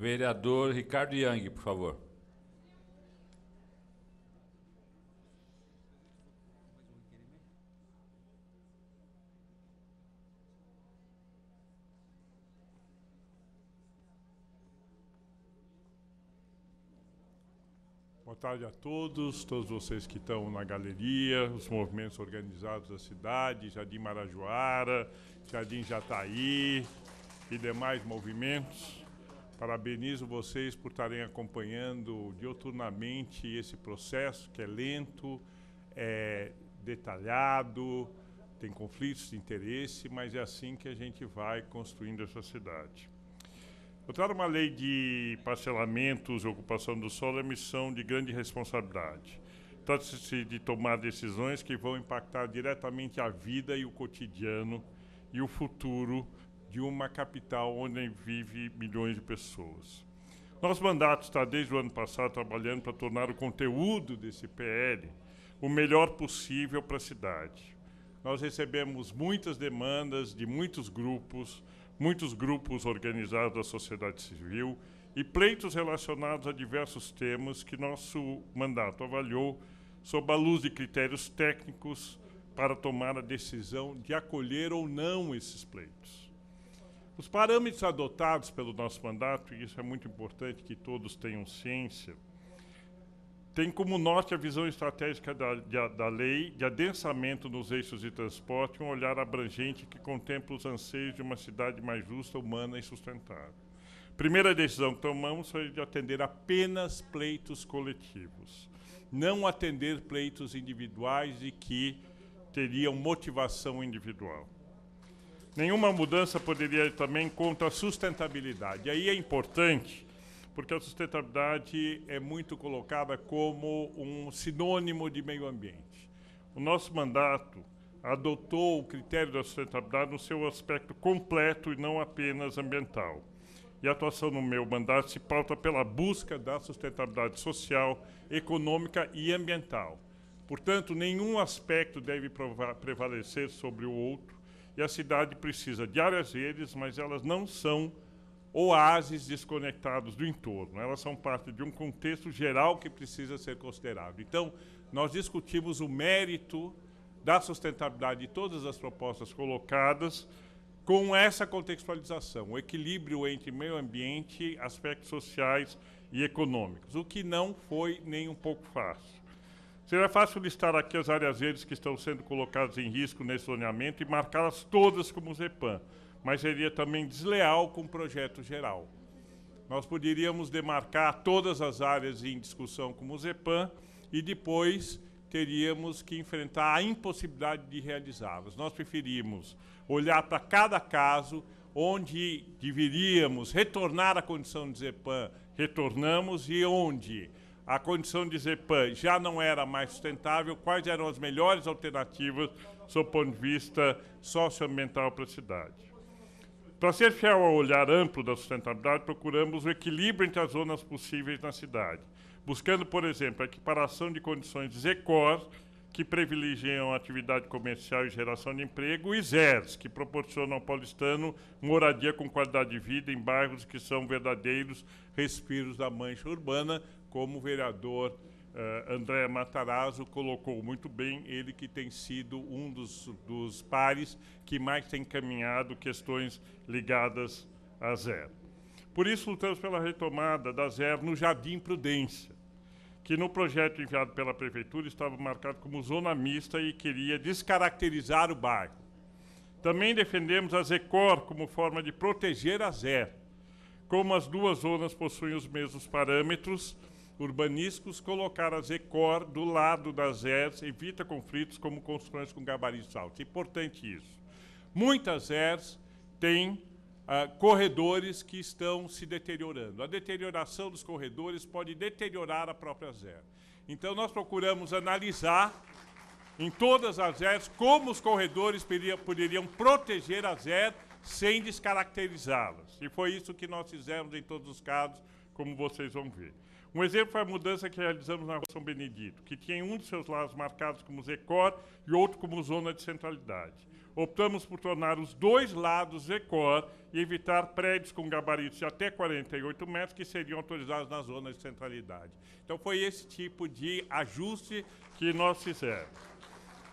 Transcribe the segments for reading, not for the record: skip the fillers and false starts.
Vereador Ricardo Yang, por favor. Boa tarde a todos vocês que estão na galeria, os movimentos organizados da cidade, Jardim Marajoara, Jardim Jataí e demais movimentos. Parabenizo vocês por estarem acompanhando diuturnamente esse processo, que é lento, é detalhado, tem conflitos de interesse, mas é assim que a gente vai construindo essa cidade. Votar uma lei de parcelamentos e ocupação do solo é missão de grande responsabilidade. Trata-se de tomar decisões que vão impactar diretamente a vida e o cotidiano e o futuro de uma capital onde vive milhões de pessoas. Nosso mandato está desde o ano passado trabalhando para tornar o conteúdo desse PL o melhor possível para a cidade. Nós recebemos muitas demandas de muitos grupos organizados da sociedade civil e pleitos relacionados a diversos temas que nosso mandato avaliou sob a luz de critérios técnicos para tomar a decisão de acolher ou não esses pleitos. Os parâmetros adotados pelo nosso mandato, e isso é muito importante que todos tenham ciência, tem como norte a visão estratégica da lei de adensamento nos eixos de transporte, um olhar abrangente que contempla os anseios de uma cidade mais justa, humana e sustentável. Primeira decisão que tomamos foi de atender apenas pleitos coletivos, não atender pleitos individuais e que teriam motivação individual. Nenhuma mudança poderia ir também contra a sustentabilidade. E aí é importante, porque a sustentabilidade é muito colocada como um sinônimo de meio ambiente. O nosso mandato adotou o critério da sustentabilidade no seu aspecto completo e não apenas ambiental. E a atuação no meu mandato se pauta pela busca da sustentabilidade social, econômica e ambiental. Portanto, nenhum aspecto deve prevalecer sobre o outro, e a cidade precisa de áreas verdes, mas elas não são oásis desconectados do entorno. Elas são parte de um contexto geral que precisa ser considerado. Então, nós discutimos o mérito da sustentabilidade de todas as propostas colocadas com essa contextualização, o equilíbrio entre meio ambiente, aspectos sociais e econômicos, o que não foi nem um pouco fácil. Será fácil listar aqui as áreas verdes que estão sendo colocadas em risco nesse zoneamento e marcá-las todas como ZEPAM, mas seria também desleal com o projeto geral. Nós poderíamos demarcar todas as áreas em discussão como ZEPAM e depois teríamos que enfrentar a impossibilidade de realizá-las. Nós preferimos olhar para cada caso, onde deveríamos retornar à condição de ZEPAM, retornamos, e onde a condição de ZEPAM já não era mais sustentável, quais eram as melhores alternativas sob o ponto de vista socioambiental para a cidade. Para ser fiel ao olhar amplo da sustentabilidade, procuramos o equilíbrio entre as zonas possíveis na cidade, buscando, por exemplo, a equiparação de condições de ZECOR, que privilegiam a atividade comercial e geração de emprego, e ZERS, que proporcionam ao paulistano moradia com qualidade de vida em bairros que são verdadeiros respiros da mancha urbana, como o vereador André Matarazzo colocou muito bem, ele que tem sido um dos pares que mais tem encaminhado questões ligadas à ZER. Por isso, lutamos pela retomada da ZER no Jardim Prudência, que no projeto enviado pela Prefeitura estava marcado como zona mista e queria descaracterizar o bairro. Também defendemos a ZECOR como forma de proteger a ZER. Como as duas zonas possuem os mesmos parâmetros urbanísticos, colocar a ZECOR do lado das ZERs evita conflitos como construções com gabaritos altos. É importante isso. Muitas ZERs têm corredores que estão se deteriorando. A deterioração dos corredores pode deteriorar a própria ZER. Então, nós procuramos analisar em todas as ZERs como os corredores poderiam proteger a ZER sem descaracterizá-las. E foi isso que nós fizemos em todos os casos, como vocês vão ver. Um exemplo foi a mudança que realizamos na Rua São Benedito, que tinha um dos seus lados marcados como Zecor e outro como zona de centralidade. Optamos por tornar os dois lados Zecor e evitar prédios com gabaritos de até 48 metros que seriam autorizados na zona de centralidade. Então foi esse tipo de ajuste que nós fizemos.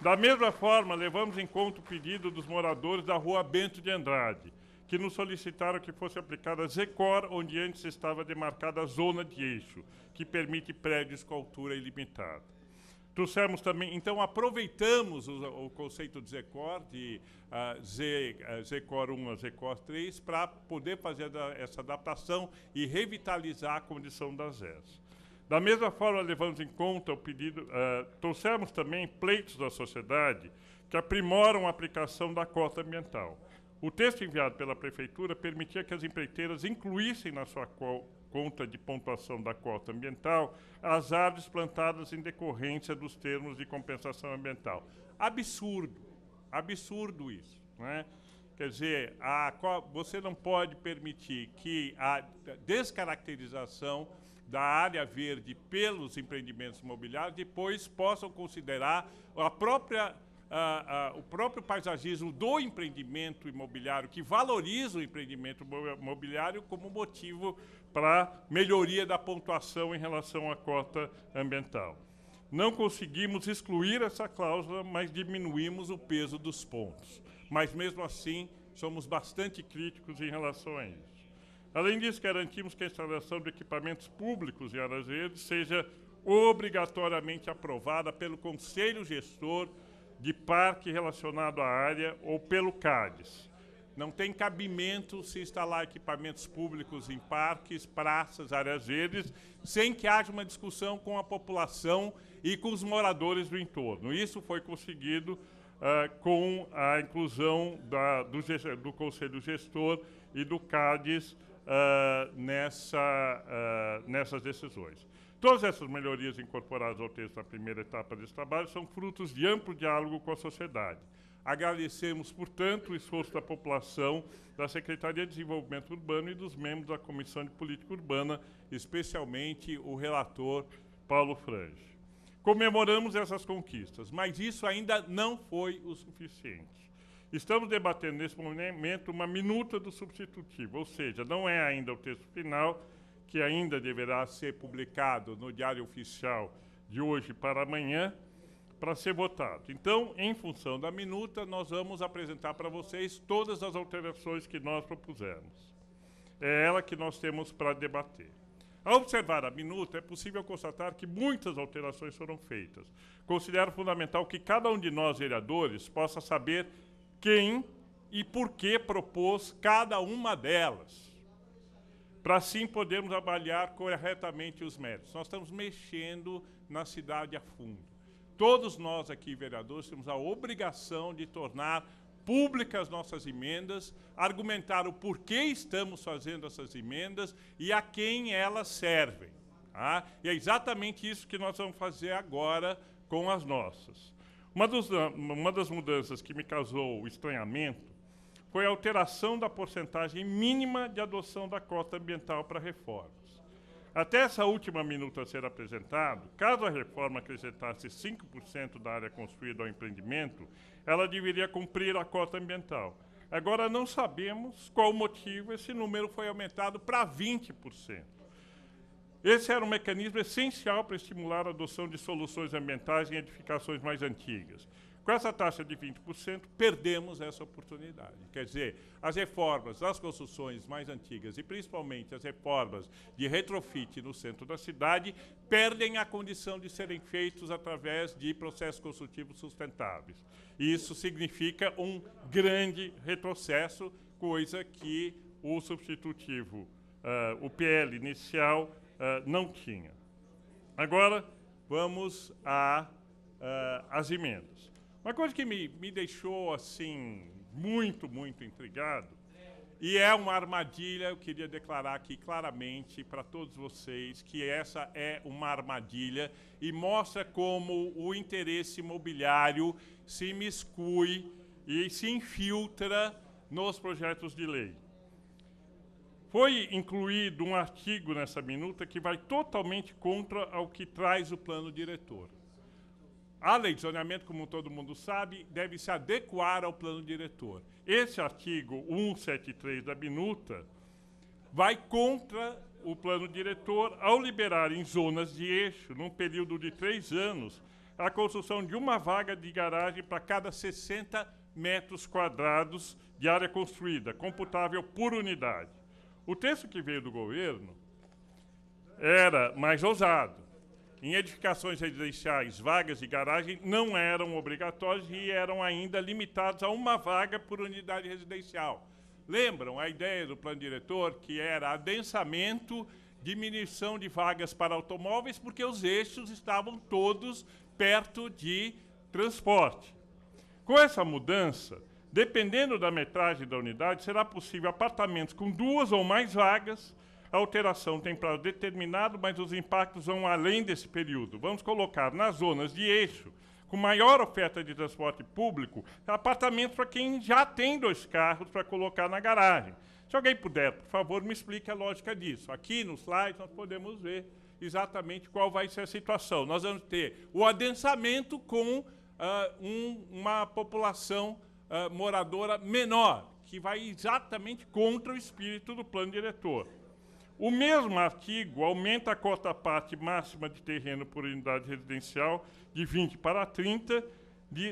Da mesma forma, levamos em conta o pedido dos moradores da Rua Bento de Andrade, que nos solicitaram que fosse aplicada a Zecor, onde antes estava demarcada a zona de eixo, que permite prédios com altura ilimitada. Trouxemos também, então aproveitamos o conceito de Zecor, de Zecor 1 a Zecor 3, para poder fazer essa adaptação e revitalizar a condição das ZES. Da mesma forma, levamos em conta o pedido, trouxemos também pleitos da sociedade que aprimoram a aplicação da cota ambiental. O texto enviado pela Prefeitura permitia que as empreiteiras incluíssem na sua conta de pontuação da cota ambiental as árvores plantadas em decorrência dos termos de compensação ambiental. Absurdo, absurdo isso, né? Quer dizer, você não pode permitir que a descaracterização da área verde pelos empreendimentos imobiliários depois possam considerar o próprio paisagismo do empreendimento imobiliário, que valoriza o empreendimento imobiliário como motivo para melhoria da pontuação em relação à cota ambiental. Não conseguimos excluir essa cláusula, mas diminuímos o peso dos pontos. Mas, mesmo assim, somos bastante críticos em relação a isso. Além disso, garantimos que a instalação de equipamentos públicos em áreas verdes seja obrigatoriamente aprovada pelo Conselho Gestor de parque relacionado à área ou pelo CADES. Não tem cabimento se instalar equipamentos públicos em parques, praças, áreas verdes, sem que haja uma discussão com a população e com os moradores do entorno. Isso foi conseguido com a inclusão do Conselho Gestor e do CADES nessas decisões. Todas essas melhorias incorporadas ao texto na primeira etapa desse trabalho são frutos de amplo diálogo com a sociedade. Agradecemos, portanto, o esforço da população, da Secretaria de Desenvolvimento Urbano e dos membros da Comissão de Política Urbana, especialmente o relator Paulo Frange. Comemoramos essas conquistas, mas isso ainda não foi o suficiente. Estamos debatendo nesse momento uma minuta do substitutivo, ou seja, não é ainda o texto final, que ainda deverá ser publicado no Diário Oficial de hoje para amanhã, para ser votado. Então, em função da minuta, nós vamos apresentar para vocês todas as alterações que nós propusemos. É ela que nós temos para debater. Ao observar a minuta, é possível constatar que muitas alterações foram feitas. Considero fundamental que cada um de nós, vereadores, possa saber quem e por que propôs cada uma delas, para assim podermos avaliar corretamente os méritos. Nós estamos mexendo na cidade a fundo. Todos nós aqui, vereadores, temos a obrigação de tornar públicas nossas emendas, argumentar o porquê estamos fazendo essas emendas e a quem elas servem. Tá? E é exatamente isso que nós vamos fazer agora com as nossas. Uma das mudanças que me causou estranhamento foi a alteração da porcentagem mínima de adoção da cota ambiental para reformas. Até essa última minuta a ser apresentado, caso a reforma acrescentasse 5% da área construída ao empreendimento, ela deveria cumprir a cota ambiental. Agora não sabemos qual o motivo esse número foi aumentado para 20%. Esse era um mecanismo essencial para estimular a adoção de soluções ambientais em edificações mais antigas. Com essa taxa de 20%, perdemos essa oportunidade. Quer dizer, as reformas das construções mais antigas e principalmente as reformas de retrofit no centro da cidade perdem a condição de serem feitos através de processos construtivos sustentáveis. E isso significa um grande retrocesso, coisa que o substitutivo, o PL inicial, não tinha. Agora, vamos às emendas. Uma coisa que me deixou, assim, muito intrigado, e é uma armadilha, eu queria declarar aqui claramente para todos vocês que essa é uma armadilha e mostra como o interesse imobiliário se imiscui e se infiltra nos projetos de lei. Foi incluído um artigo nessa minuta que vai totalmente contra o que traz o plano diretor. A lei de zoneamento, como todo mundo sabe, deve se adequar ao plano diretor. Esse artigo 173 da minuta vai contra o plano diretor ao liberar em zonas de eixo, num período de 3 anos, a construção de uma vaga de garagem para cada 60 metros quadrados de área construída, computável por unidade. O texto que veio do governo era mais ousado. Em edificações residenciais, vagas de garagem não eram obrigatórias e eram ainda limitadas a uma vaga por unidade residencial. Lembram a ideia do plano diretor, que era adensamento, diminuição de vagas para automóveis, porque os eixos estavam todos perto de transporte. Com essa mudança, dependendo da metragem da unidade, será possível apartamentos com 2 ou mais vagas. A alteração tem prazo determinado, mas os impactos vão além desse período. Vamos colocar nas zonas de eixo, com maior oferta de transporte público, apartamentos para quem já tem 2 carros para colocar na garagem. Se alguém puder, por favor, me explique a lógica disso. Aqui no slide nós podemos ver exatamente qual vai ser a situação. Nós vamos ter o adensamento com uma população moradora menor, que vai exatamente contra o espírito do plano diretor. O mesmo artigo aumenta a cota-parte máxima de terreno por unidade residencial de 20 para 30,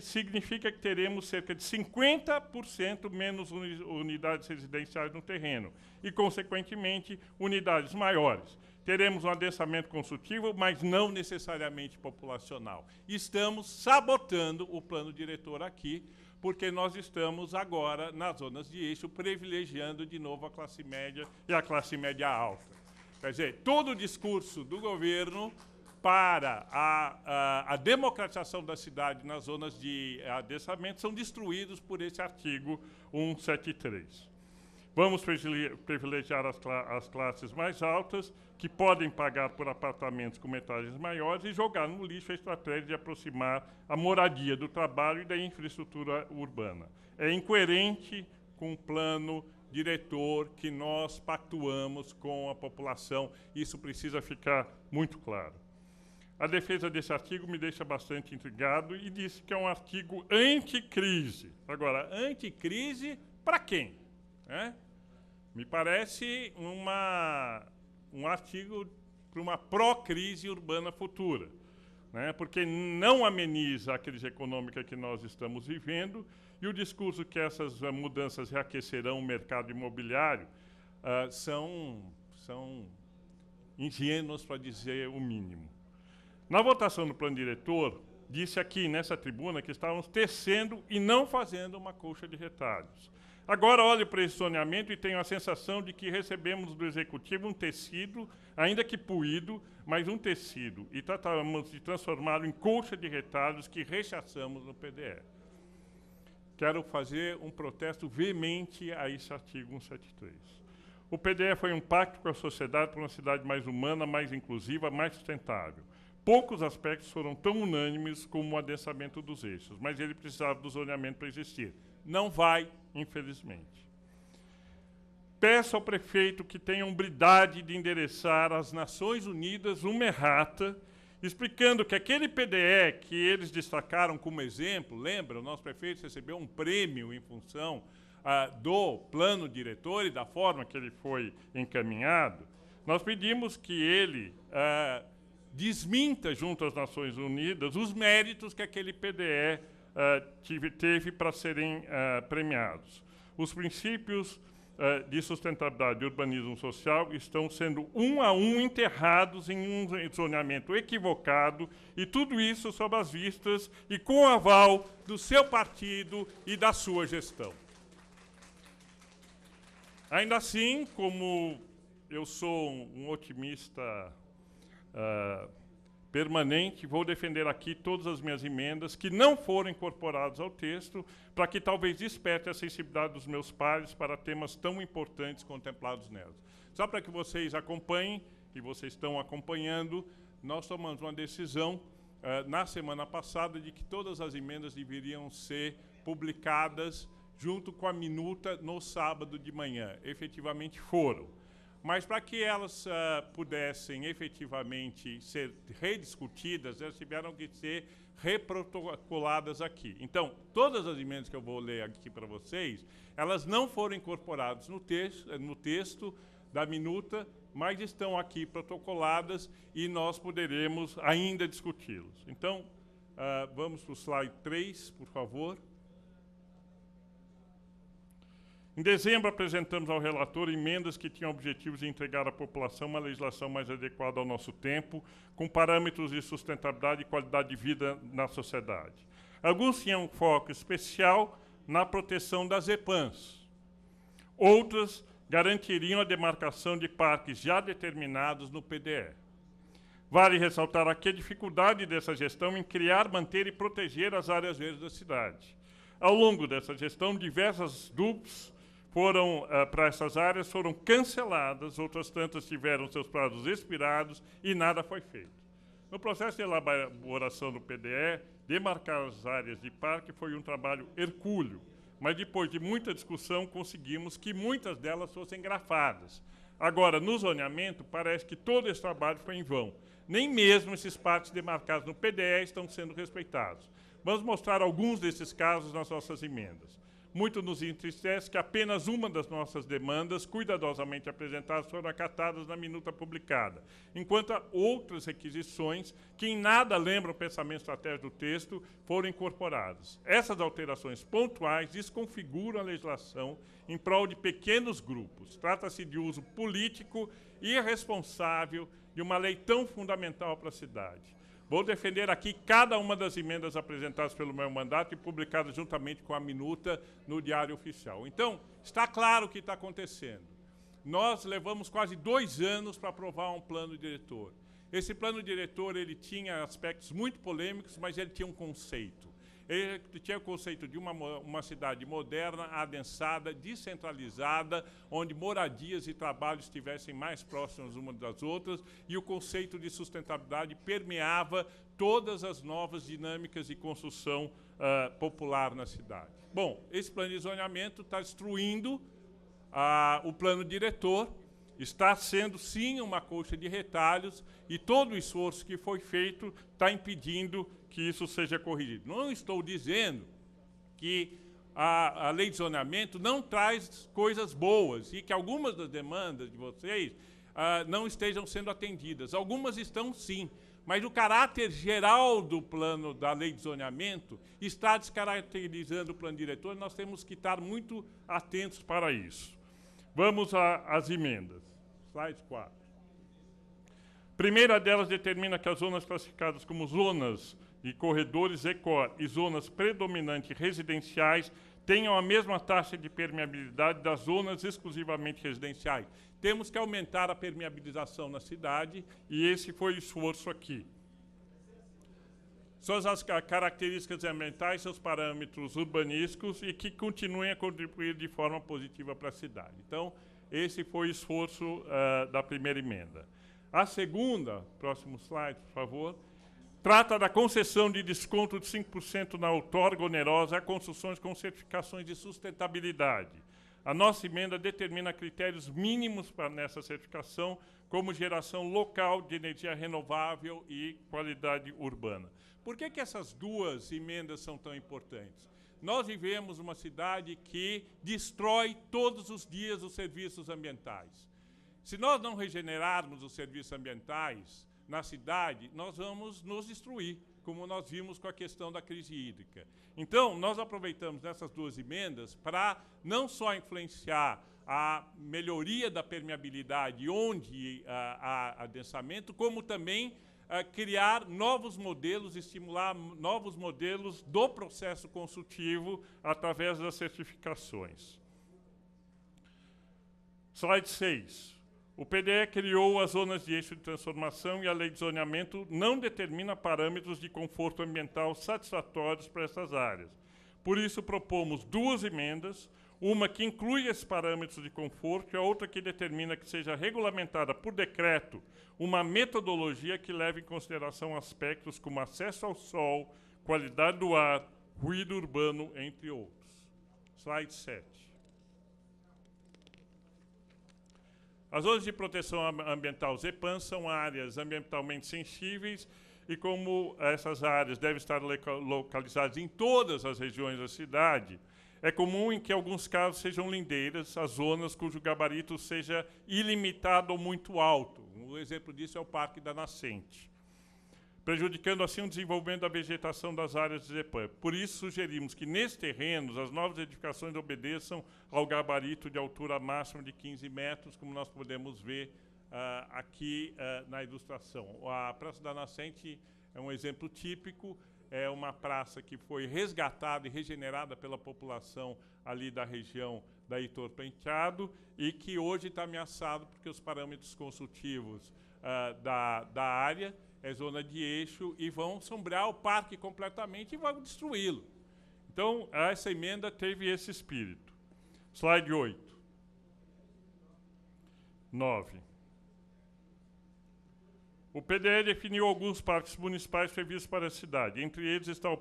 significa que teremos cerca de 50% menos unidades residenciais no terreno e, consequentemente, unidades maiores. Teremos um adensamento construtivo, mas não necessariamente populacional. Estamos sabotando o plano diretor aqui, porque nós estamos agora nas zonas de eixo privilegiando de novo a classe média e a classe média alta. Quer dizer, todo o discurso do governo para a democratização da cidade nas zonas de adensamento são destruídos por esse artigo 173. Vamos privilegiar as classes mais altas, que podem pagar por apartamentos com metragens maiores, e jogar no lixo a estratégia de aproximar a moradia do trabalho e da infraestrutura urbana. É incoerente com o plano diretor que nós pactuamos com a população. Isso precisa ficar muito claro. A defesa desse artigo me deixa bastante intrigado e disse que é um artigo anticrise. Agora, anticrise para quem? Me parece um artigo para uma pró-crise urbana futura, porque não ameniza a crise econômica que nós estamos vivendo, e o discurso que essas mudanças reaquecerão o mercado imobiliário são ingênuos, para dizer o mínimo. Na votação do plano diretor, disse aqui nessa tribuna que estávamos tecendo e não fazendo uma colcha de retalhos. Agora olho para esse zoneamento e tenho a sensação de que recebemos do Executivo um tecido, ainda que puído, mas um tecido, e tratamos de transformá-lo em colcha de retalhos que rechaçamos no PDE. Quero fazer um protesto veemente a esse artigo 173. O PDE foi um pacto com a sociedade para uma cidade mais humana, mais inclusiva, mais sustentável. Poucos aspectos foram tão unânimes como o adensamento dos eixos, mas ele precisava do zoneamento para existir. Não vai, infelizmente. Peço ao prefeito que tenha a hombridade de endereçar às Nações Unidas uma errata, explicando que aquele PDE que eles destacaram como exemplo, lembra, o nosso prefeito recebeu um prêmio em função do plano diretor e da forma que ele foi encaminhado, nós pedimos que ele desminta junto às Nações Unidas os méritos que aquele PDE teve para serem premiados. Os princípios de sustentabilidade e urbanismo social estão sendo um a um enterrados em um zoneamento equivocado, e tudo isso sob as vistas e com o aval do seu partido e da sua gestão. Ainda assim, como eu sou um otimista permanente, vou defender aqui todas as minhas emendas que não foram incorporadas ao texto, para que talvez desperte a sensibilidade dos meus pares para temas tão importantes contemplados nelas. Só para que vocês acompanhem, e vocês estão acompanhando, nós tomamos uma decisão na semana passada de que todas as emendas deveriam ser publicadas junto com a minuta no sábado de manhã. Efetivamente foram. mas para que elas pudessem efetivamente ser rediscutidas, elas tiveram que ser reprotocoladas aqui. Então, todas as emendas que eu vou ler aqui para vocês, elas não foram incorporadas no texto da minuta, mas estão aqui protocoladas e nós poderemos ainda discuti-los. Então, vamos para o slide 3, por favor. Em dezembro, apresentamos ao relator emendas que tinham objetivos de entregar à população uma legislação mais adequada ao nosso tempo, com parâmetros de sustentabilidade e qualidade de vida na sociedade. Alguns tinham um foco especial na proteção das EPANs. Outras garantiriam a demarcação de parques já determinados no PDE. Vale ressaltar aqui a dificuldade dessa gestão em criar, manter e proteger as áreas verdes da cidade. Ao longo dessa gestão, diversas DUPs para essas áreas foram canceladas, outras tantas tiveram seus prazos expirados e nada foi feito. No processo de elaboração do PDE, demarcar as áreas de parque foi um trabalho hercúleo, mas depois de muita discussão conseguimos que muitas delas fossem grafadas. Agora, no zoneamento, parece que todo esse trabalho foi em vão. Nem mesmo esses parques demarcados no PDE estão sendo respeitados. Vamos mostrar alguns desses casos nas nossas emendas. Muito nos entristece que apenas uma das nossas demandas, cuidadosamente apresentadas, foram acatadas na minuta publicada, enquanto outras requisições, que em nada lembram o pensamento estratégico do texto, foram incorporadas. Essas alterações pontuais desconfiguram a legislação em prol de pequenos grupos. Trata-se de uso político e irresponsável de uma lei tão fundamental para a cidade. Vou defender aqui cada uma das emendas apresentadas pelo meu mandato e publicadas juntamente com a minuta no Diário Oficial. Então, está claro o que está acontecendo. Nós levamos quase 2 anos para aprovar um plano diretor. Esse plano diretor ele tinha aspectos muito polêmicos, mas ele tinha um conceito. Ele tinha o conceito de uma cidade moderna, adensada, descentralizada, onde moradias e trabalhos estivessem mais próximos umas das outras, e o conceito de sustentabilidade permeava todas as novas dinâmicas de construção popular na cidade. Bom, esse plano de zoneamento está destruindo o plano diretor, está sendo, sim, uma colcha de retalhos, e todo o esforço que foi feito está impedindo que isso seja corrigido. Não estou dizendo que a lei de zoneamento não traz coisas boas e que algumas das demandas de vocês não estejam sendo atendidas. Algumas estão, sim, mas o caráter geral do plano da lei de zoneamento está descaracterizando o plano diretor e nós temos que estar muito atentos para isso. Vamos às emendas. Slide 4. Primeira delas determina que as zonas classificadas como zonas e corredores ECOR e zonas predominantes residenciais tenham a mesma taxa de permeabilidade das zonas exclusivamente residenciais. Temos que aumentar a permeabilização na cidade e esse foi o esforço aqui. São as características ambientais, seus parâmetros urbanísticos e que continuem a contribuir de forma positiva para a cidade. Então, esse foi o esforço da primeira emenda. A segunda, próximo slide, por favor, trata da concessão de desconto de 5% na outorga onerosa a construções com certificações de sustentabilidade. A nossa emenda determina critérios mínimos nessa certificação, como geração local de energia renovável e qualidade urbana. Por que essas duas emendas são tão importantes? Nós vivemos uma cidade que destrói todos os dias os serviços ambientais. Se nós não regenerarmos os serviços ambientais na cidade, nós vamos nos destruir, como nós vimos com a questão da crise hídrica. Então, nós aproveitamos essas duas emendas para não só influenciar a melhoria da permeabilidade onde há adensamento, como também criar novos modelos, estimular novos modelos do processo construtivo através das certificações. Slide 6. O PDE criou as zonas de eixo de transformação e a lei de zoneamento não determina parâmetros de conforto ambiental satisfatórios para essas áreas. Por isso, propomos duas emendas, uma que inclui esses parâmetros de conforto e a outra que determina que seja regulamentada por decreto uma metodologia que leve em consideração aspectos como acesso ao sol, qualidade do ar, ruído urbano, entre outros. Slide 7. As zonas de proteção ambiental ZEPAM são áreas ambientalmente sensíveis e como essas áreas devem estar localizadas em todas as regiões da cidade, é comum em que, em alguns casos, sejam lindeiras as zonas cujo gabarito seja ilimitado ou muito alto. Um exemplo disso é o Parque da Nascente, prejudicando assim o desenvolvimento da vegetação das áreas de ZEPAM. Por isso, sugerimos que, nesses terrenos, as novas edificações obedeçam ao gabarito de altura máxima de 15 metros, como nós podemos ver aqui na ilustração. A Praça da Nascente é um exemplo típico, é uma praça que foi resgatada e regenerada pela população ali da região da Heitor Penteado e que hoje está ameaçado porque os parâmetros construtivos da área é zona de eixo e vão sombrear o parque completamente e vão destruí-lo. Então, essa emenda teve esse espírito. Slide 8. 9. O PDE definiu alguns parques municipais previstos para a cidade. Entre eles está o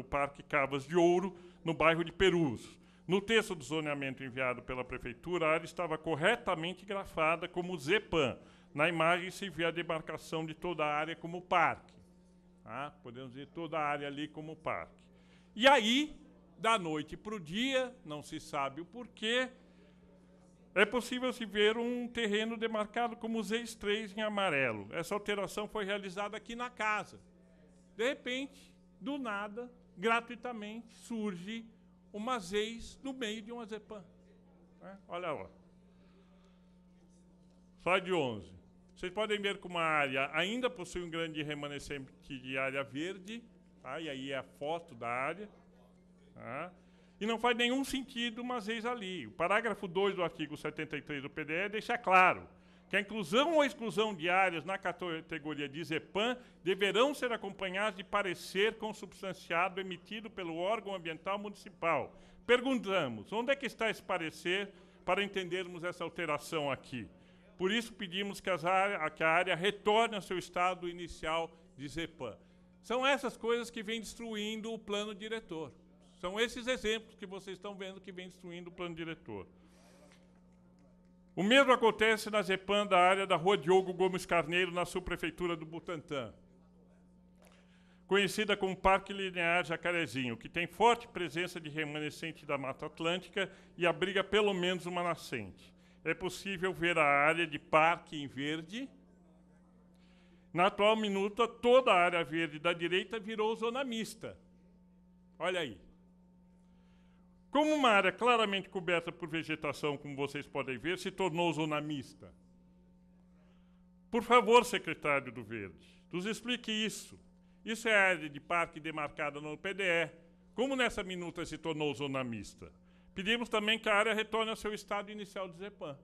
Parque Cavas de Ouro, no bairro de Perus. No texto do zoneamento enviado pela Prefeitura, a área estava corretamente grafada como ZEPAM. Na imagem se vê a demarcação de toda a área como parque. Tá? Podemos dizer toda a área ali como parque. E aí, da noite para o dia, não se sabe o porquê, é possível se ver um terreno demarcado como ZEIS 3 em amarelo. Essa alteração foi realizada aqui na casa. De repente, do nada, gratuitamente, surge uma ZEIS no meio de uma ZEPAM. Olha lá. Slide 11. Vocês podem ver como a área ainda possui um grande remanescente de área verde. Tá? E aí é a foto da área. Tá? E não faz nenhum sentido uma ZEIS ali. O parágrafo 2 do artigo 73 do PDE deixa claro que a inclusão ou exclusão de áreas na categoria de ZEPAM deverão ser acompanhadas de parecer consubstanciado emitido pelo órgão ambiental municipal. Perguntamos, onde é que está esse parecer para entendermos essa alteração aqui? Por isso, pedimos que a área retorne ao seu estado inicial de ZEPAM. São essas coisas que vêm destruindo o plano diretor. São esses exemplos que vocês estão vendo que vêm destruindo o plano diretor. O mesmo acontece na ZEPAM da área da Rua Diogo Gomes Carneiro, na subprefeitura do Butantã, conhecida como Parque Linear Jacarezinho, que tem forte presença de remanescente da Mata Atlântica e abriga pelo menos uma nascente. É possível ver a área de parque em verde. Na atual minuta, toda a área verde da direita virou zona mista. Olha aí. Como uma área claramente coberta por vegetação, como vocês podem ver, se tornou zona mista. Por favor, secretário do Verde, nos explique isso. Isso é a área de parque demarcada no PDE. Como nessa minuta se tornou zona mista? Pedimos também que a área retorne ao seu estado inicial de ZEPAM.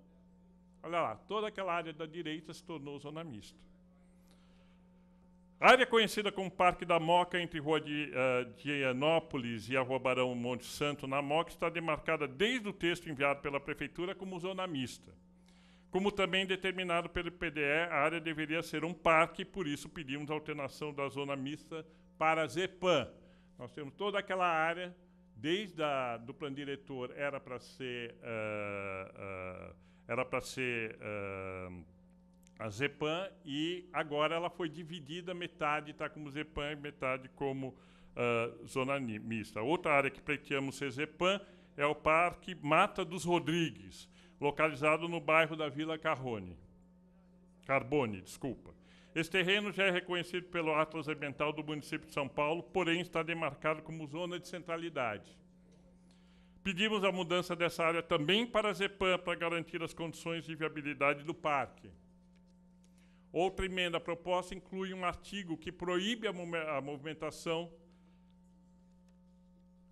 Olha lá, toda aquela área da direita se tornou zona mista. A área conhecida como Parque da Moca, entre Rua de Higienópolis e a Rua Barão Monte Santo, na Moca, está demarcada desde o texto enviado pela Prefeitura como zona mista. Como também determinado pelo PDE, a área deveria ser um parque, e por isso pedimos a alteração da zona mista para ZEPAM. Nós temos toda aquela área, desde do plano diretor, era para ser a ZEPAM, e agora ela foi dividida, metade está como ZEPAM e metade como zona mista. Outra área que pleiteamos ser ZEPAM é o Parque Mata dos Rodrigues, localizado no bairro da Vila Carbone. Esse terreno já é reconhecido pelo Atlas Ambiental do município de São Paulo, porém está demarcado como zona de centralidade. Pedimos a mudança dessa área também para a ZEPAM, para garantir as condições de viabilidade do parque. Outra emenda proposta inclui um artigo que proíbe a movimentação...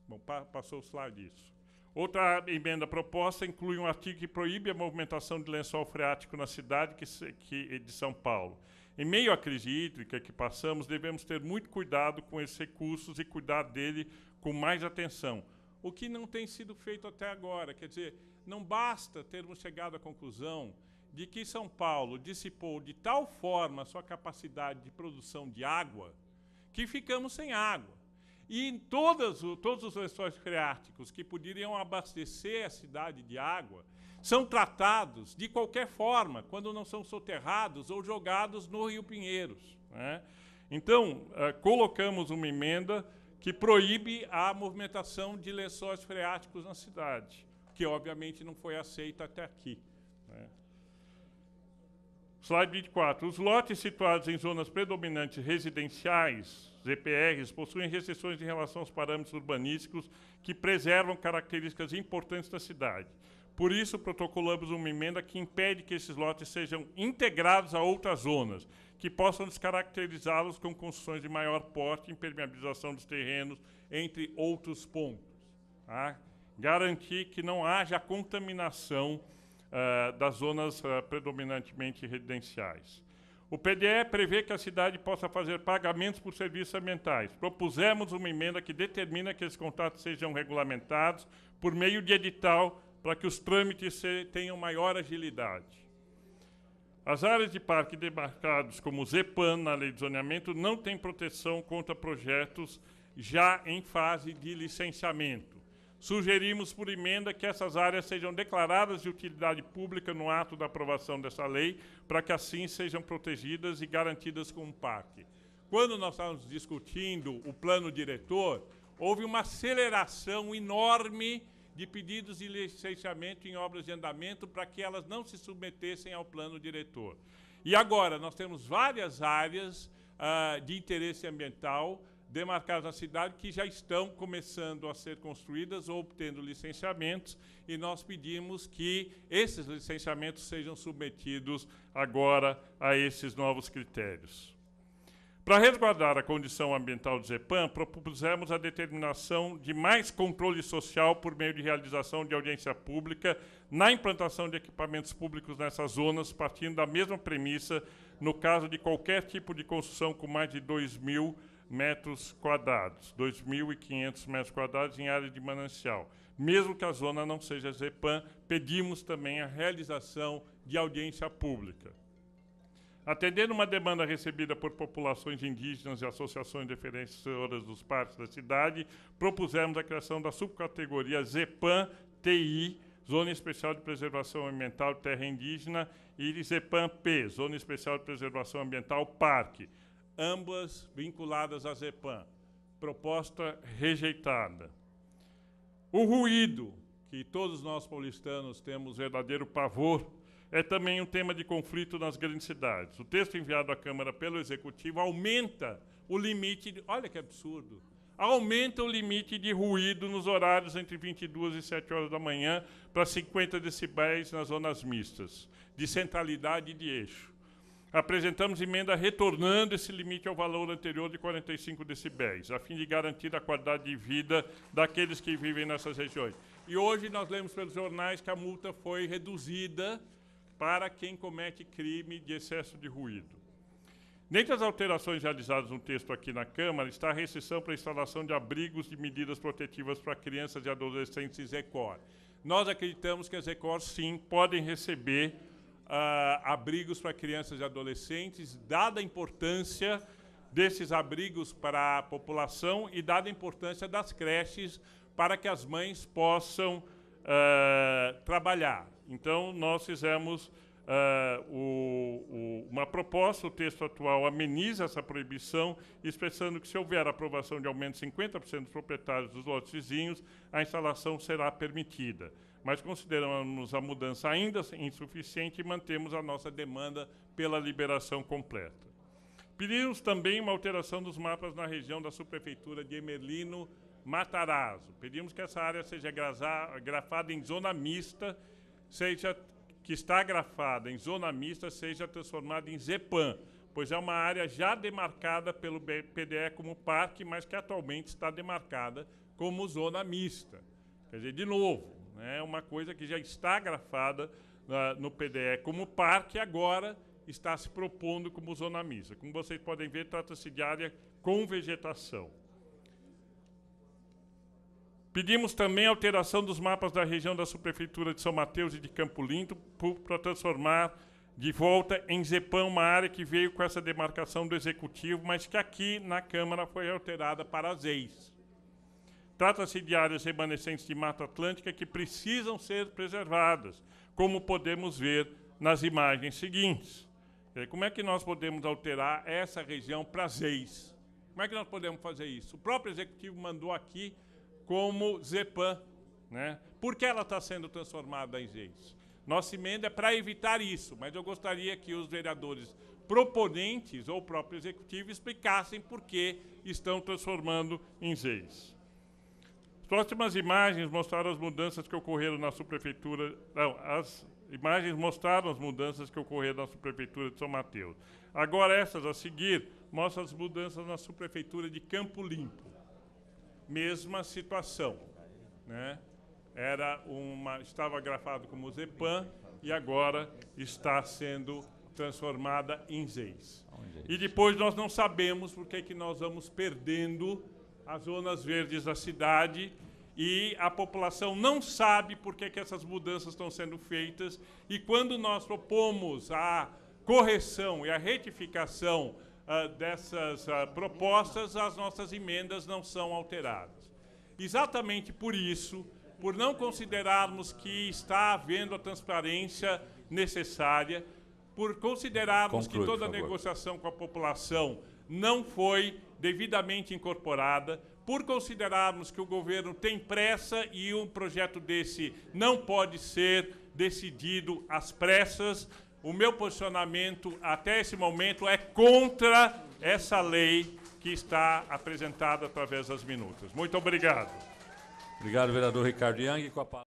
Bom, passou o slide disso. Outra emenda proposta inclui um artigo que proíbe a movimentação de lençol freático na cidade de São Paulo. Em meio à crise hídrica que passamos, devemos ter muito cuidado com esses recursos e cuidar dele com mais atenção, o que não tem sido feito até agora. Quer dizer, não basta termos chegado à conclusão de que São Paulo dissipou de tal forma a sua capacidade de produção de água que ficamos sem água. E todos os lençóis freáticos que poderiam abastecer a cidade de água são tratados de qualquer forma, quando não são soterrados ou jogados no Rio Pinheiros, né? Então, colocamos uma emenda que proíbe a movimentação de lençóis freáticos na cidade, que obviamente não foi aceita até aqui, né? Slide 24. Os lotes situados em zonas predominantes residenciais, ZPRs, possuem restrições em relação aos parâmetros urbanísticos que preservam características importantes da cidade. Por isso, protocolamos uma emenda que impede que esses lotes sejam integrados a outras zonas, que possam descaracterizá-los com construções de maior porte, impermeabilização dos terrenos, entre outros pontos, tá? Garantir que não haja contaminação das zonas predominantemente residenciais. O PDE prevê que a cidade possa fazer pagamentos por serviços ambientais. Propusemos uma emenda que determina que esses contratos sejam regulamentados por meio de edital para que os trâmites tenham maior agilidade. As áreas de parque demarcadas como ZEPAM na lei de zoneamento não têm proteção contra projetos já em fase de licenciamento. Sugerimos por emenda que essas áreas sejam declaradas de utilidade pública no ato da aprovação dessa lei, para que assim sejam protegidas e garantidas como parque. Quando nós estávamos discutindo o plano diretor, houve uma aceleração enorme de pedidos de licenciamento em obras de andamento para que elas não se submetessem ao plano diretor. E agora nós temos várias áreas de interesse ambiental demarcadas na cidade que já estão começando a ser construídas ou obtendo licenciamentos, e nós pedimos que esses licenciamentos sejam submetidos agora a esses novos critérios. Para resguardar a condição ambiental do ZEPAM, propusemos a determinação de mais controle social por meio de realização de audiência pública na implantação de equipamentos públicos nessas zonas, partindo da mesma premissa no caso de qualquer tipo de construção com mais de 2.000 metros quadrados, 2.500 metros quadrados em área de manancial. Mesmo que a zona não seja ZEPAM, pedimos também a realização de audiência pública. Atendendo uma demanda recebida por populações indígenas e associações defensoras dos parques da cidade, propusemos a criação da subcategoria ZEPAM-TI, Zona Especial de Preservação Ambiental de Terra Indígena, e ZEPAM-P, Zona Especial de Preservação Ambiental Parque, ambas vinculadas à ZEPAM. Proposta rejeitada. O ruído, que todos nós paulistanos temos verdadeiro pavor, é também um tema de conflito nas grandes cidades. O texto enviado à Câmara pelo Executivo aumenta o limite, olha que absurdo, aumenta o limite de ruído nos horários entre 22 e 7 horas da manhã para 50 decibéis nas zonas mistas, de centralidade e de eixo. Apresentamos emenda retornando esse limite ao valor anterior de 45 decibéis, a fim de garantir a qualidade de vida daqueles que vivem nessas regiões. E hoje nós lemos pelos jornais que a multa foi reduzida para quem comete crime de excesso de ruído. Dentre as alterações realizadas no texto aqui na Câmara está a restrição para a instalação de abrigos de medidas protetivas para crianças e adolescentes e ZECOR. Nós acreditamos que as ZECOR, sim, podem receber abrigos para crianças e adolescentes, dada a importância desses abrigos para a população e dada a importância das creches para que as mães possam trabalhar. Então, nós fizemos uma proposta, o texto atual ameniza essa proibição, expressando que, se houver aprovação de aumento de 50% dos proprietários dos lotes vizinhos, a instalação será permitida. Mas consideramos a mudança ainda insuficiente e mantemos a nossa demanda pela liberação completa. Pedimos também uma alteração dos mapas na região da subprefeitura de Emelino Matarazzo. Pedimos que essa área seja grafada em zona mista, que está grafada em zona mista, seja transformada em ZEPAM, pois é uma área já demarcada pelo PDE como parque, mas que atualmente está demarcada como zona mista. Quer dizer, de novo, é uma coisa que já está grafada no PDE como parque, agora está se propondo como zona mista. Como vocês podem ver, trata-se de área com vegetação. Pedimos também a alteração dos mapas da região da subprefeitura de São Mateus e de Campo Limpo para transformar de volta em ZEPAM uma área que veio com essa demarcação do Executivo, mas que aqui na Câmara foi alterada para ZEIS. Trata-se de áreas remanescentes de Mata Atlântica que precisam ser preservadas, como podemos ver nas imagens seguintes. Como é que nós podemos alterar essa região para ZEIS? Como é que nós podemos fazer isso? O próprio Executivo mandou aqui como ZEPAM, né? Por que ela está sendo transformada em ZEIS? Nossa emenda é para evitar isso, mas eu gostaria que os vereadores proponentes ou o próprio Executivo explicassem por que estão transformando em ZEIS. As próximas imagens mostraram as mudanças que ocorreram na subprefeitura... Não, as imagens mostraram as mudanças que ocorreram na subprefeitura de São Mateus. Agora, essas a seguir mostram as mudanças na subprefeitura de Campo Limpo. Mesma situação, né? Estava grafado como ZEPAM e agora está sendo transformada em ZEIS. E depois nós não sabemos por que nós vamos perdendo as zonas verdes da cidade e a população não sabe por que essas mudanças estão sendo feitas, e quando nós propomos a correção e a retificação dessas propostas, as nossas emendas não são alteradas. Exatamente por isso, por não considerarmos que está havendo a transparência necessária, por considerarmos que toda a negociação com a população não foi devidamente incorporada, por considerarmos que o governo tem pressa e um projeto desse não pode ser decidido às pressas, o meu posicionamento até esse momento é contra essa lei que está apresentada através das minutas. Muito obrigado. Obrigado, vereador Ricardo Yang. Com a palavra...